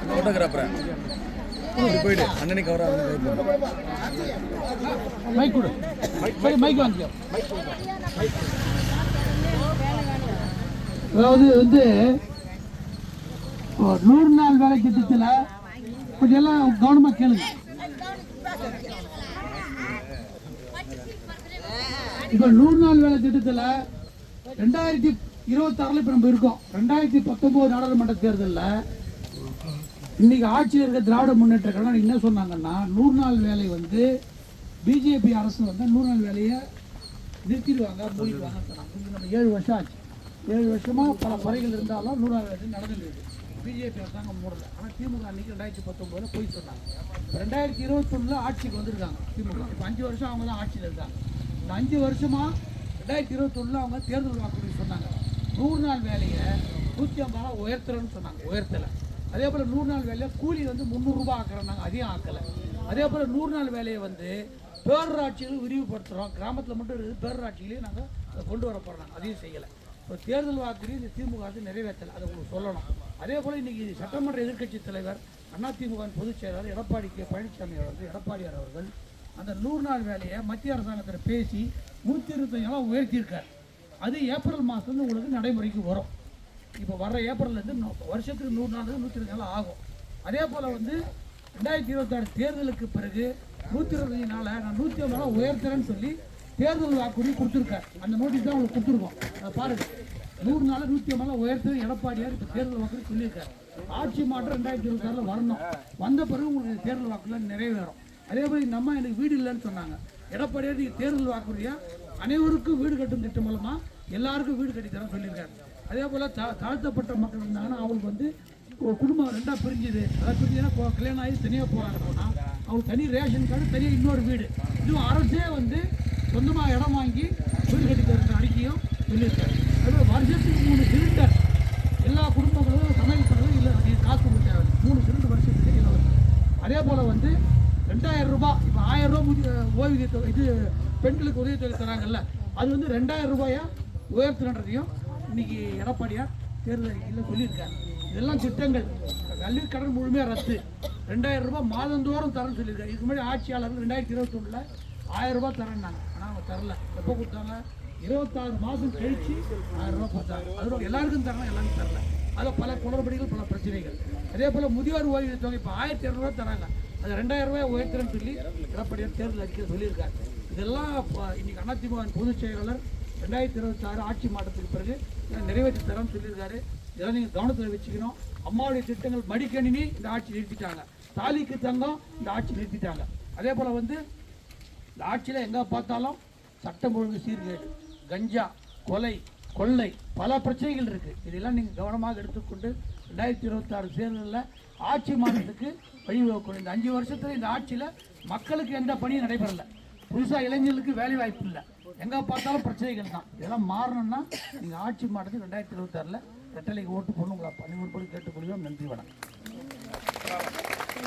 ஃபோட்டோகிராஃபரா போயிட்டு அண்ணனுக்கு அவரா மைக் கொடு, மைக் வாங்கிக்கோ. அதாவது 100 நாள் வேலை திட்டத்தில் கொஞ்சம் எல்லாம் கவனமா கேளுங்க. இப்ப 100 நாள் வேலை திட்டத்தில் 2026 இப்ப நம்ம இருக்கோம். 2019 நாடாளுமன்ற தேர்தலில் இன்னைக்கு ஆட்சியில் இருக்க திராவிட முன்னேற்ற கழகம் என்ன சொன்னாங்கன்னா 100 நாள் வேலை பிஜேபி அரசு 100 நாள் வேலையை நிறுத்திடுவாங்க, மூடிடுவாங்க சொன்னாங்க. 7 வருஷம் ஆச்சு. 7 வருஷமா பல குறைகள் இருந்தாலும் 100 நாள் வேலை நடந்துட்டு இருக்கு. பிஜேபி அரசாங்கம் மூடல. ஆனால் திமுக அன்னைக்கு 2019 போய் சொன்னாங்க. 2021 ஆட்சிக்கு வந்திருக்காங்க திமுக. இப்போ 5 வருஷம் அவங்க தான் ஆட்சியில் இருக்காங்க. இந்த 5 வருஷமா 2021 அவங்க தேர்தல் வாக்குறுதி சொன்னாங்க 100 நாள் வேலையை 150 உயர்த்துறன்னு சொன்னாங்க. உயர்த்தலை. அதே போல் 100 நாள் வேலையை கூலி 300 ரூபாய் ஆக்குறாங்க, அதையும் ஆக்கலை. அதே போல் 100 நாள் வேலையை பேரூராட்சிகளும் விரிவுபடுத்துகிறோம். கிராமத்தில் மட்டும் இருக்குது, பேரூராட்சிகளையும் நாங்கள் அதை கொண்டு வர போகிறாங்க, அதையும் செய்யலை. இப்போ தேர்தல் வாக்குறுதி இந்த திமுக அரசு நிறைவேற்றலை, அதை உங்களுக்கு சொல்லணும். அதே போல் இன்றைக்கி சட்டமன்ற எதிர்க்கட்சி தலைவர் அதிமுக பொதுச் செயலாளர் எடப்பாடி கே பழனிசாமி அவர்கள், எடப்பாடியார் அவர்கள் அந்த 100 நாள் வேலையை மத்திய அரசாங்கத்தில் பேசி 125 உயர்த்தியிருக்கார். அது ஏப்ரல் மாதம் உங்களுக்கு நடைமுறைக்கு வரும். இப்போ வர்ற ஏப்ரல்லேருந்து வருஷத்துக்கு 100 நாள் 125 ஆகும். அதே போல் 2026 தேர்தலுக்கு பிறகு 125 நாளை நான் 150 உயர்த்துறேன்னு சொல்லி தேர்தல் வாக்குறுதி கொடுத்துருக்காரு. அந்த நோட்டீஸ் தான் உங்களுக்கு கொடுத்துருக்கோம், அதை பாருங்கள். 100 நாள் 150 உயர்த்துறது எடப்பாடியார் இப்போ தேர்தல் வாக்குறுதி சொல்லியிருக்காரு. ஆட்சி மாற்றம் 2026 வரணும். வந்த பிறகு உங்களுக்கு தேர்தல் வாக்குறுதி நிறைவேறும். அதே போல் இந்த அம்மா எனக்கு வீடு இல்லைன்னு சொன்னாங்க. எடப்பாடியார் தேர்தல் வாக்குறுதியாக அனைவருக்கும் வீடு கட்டும் திட்டம் மூலமாக எல்லாருக்கும் வீடு கட்டித்தரேன் சொல்லியிருக்காரு. அதே போல் தாழ்த்தப்பட்ட மக்கள் இருந்தாங்கன்னா அவங்களுக்கு குடும்பம் 2ஆக பிரிஞ்சுது. அதை பிரிஞ்சுன்னா கல்யாணம் ஆகி தனியாக போகிறாங்க போனால் அவங்களுக்கு தனி ரேஷன் கார்டு, தனியாக இன்னொரு வீடு. இதுவும் அரசே சொந்தமாக இடம் வாங்கி வீடு கட்டித்தர அறிக்கையும் சொல்லியிருக்காரு. அதுபோல் வருஷத்துக்கு 3 சிலிண்டர் எல்லா குடும்பங்களும் சமையல் பண்ணுறது இல்லை, காசு கொடுக்க தேவை. 3 சிலிண்டர் வருஷத்துக்கு இலவசம். அதே போல் 2000 ரூபாய், இப்போ 1000 ரூபா ஓய்வு தொகை, இது பெண்களுக்கு உதவித்தொகை தராங்கல்ல, அது 2000 ரூபாயா உயர்த்துறதையும் இன்னைக்கு எடப்பாடியார் தேர்தல் அறிக்கையில் சொல்லியிருக்காரு. இதெல்லாம் திட்டங்கள். கல்வி கடன் முழுமையாக ரத்து. 2000 ரூபாய் மாதந்தோறும் தரேன்னு சொல்லியிருக்காரு. இதுக்கு முன்னாடி ஆட்சியாளர்கள் 2021 1000 ரூபாய் தரேன்னாங்க, ஆனால் அவங்க தரல. எப்போ கொடுத்தாங்க? 26 மாதம் கழிச்சு 1000 ரூபாய் கொடுத்தாங்க. அது எல்லாருக்கும் தரலாம், எல்லாருக்கும் தரல. அதில் பல குளறுபடிகள், பல பிரச்சனைகள். அதே போல் முதியோர் ஓய்வு தொகை இப்போ 1200 ரூபாய் தராங்க, அது 2000 ரூபாய் உயர்த்துறேன்னு சொல்லி எடப்பாடியார் தேர்தல் அறிக்கையில் சொல்லியிருக்காரு. இதெல்லாம் இன்னைக்கு அதிமுக பொதுச் செயலாளர் 2026 ஆட்சி மாற்றத்துக்கு பிறகு நிறைவேற்றி தரேன்னு சொல்லியிருக்காரு. இதெல்லாம் நீங்கள் கவனத்தில் வச்சுக்கணும். அம்மாவுடைய திட்டங்கள் மடிக்கணினி இந்த ஆட்சி நிறுத்திட்டாங்க, தாலிக்கு தங்கம் இந்த ஆட்சி நிறுத்திட்டாங்க. அதே போல் இந்த ஆட்சியில் எங்கே பார்த்தாலும் சட்டம் ஒழுங்கு சீர்கேடு, கஞ்சா, கொலை, கொள்ளை, பல பிரச்சனைகள் இருக்குது. இதெல்லாம் நீங்கள் கவனமாக எடுத்துக்கொண்டு 2026 தேர்தலில் ஆட்சி மாற்றத்துக்கு வழிவகுக்கணும். இந்த 5 வருஷத்தில் இந்த ஆட்சியில் மக்களுக்கு எந்த பணியும் நடைபெறலை. புதுசாக இளைஞர்களுக்கு வேலை வாய்ப்பு இல்லை. எங்கே பார்த்தாலும் பிரச்சனைகள் தான். இதெல்லாம் மாறணும்னா நீங்கள் ஆட்சி மாற்றத்துக்கு 2026 ரெட்டலைக்கு ஓட்டு போடணும். உங்களை பணிமுறை கேட்டுக்கொள்கிறோம். நன்றி, வணக்கம்.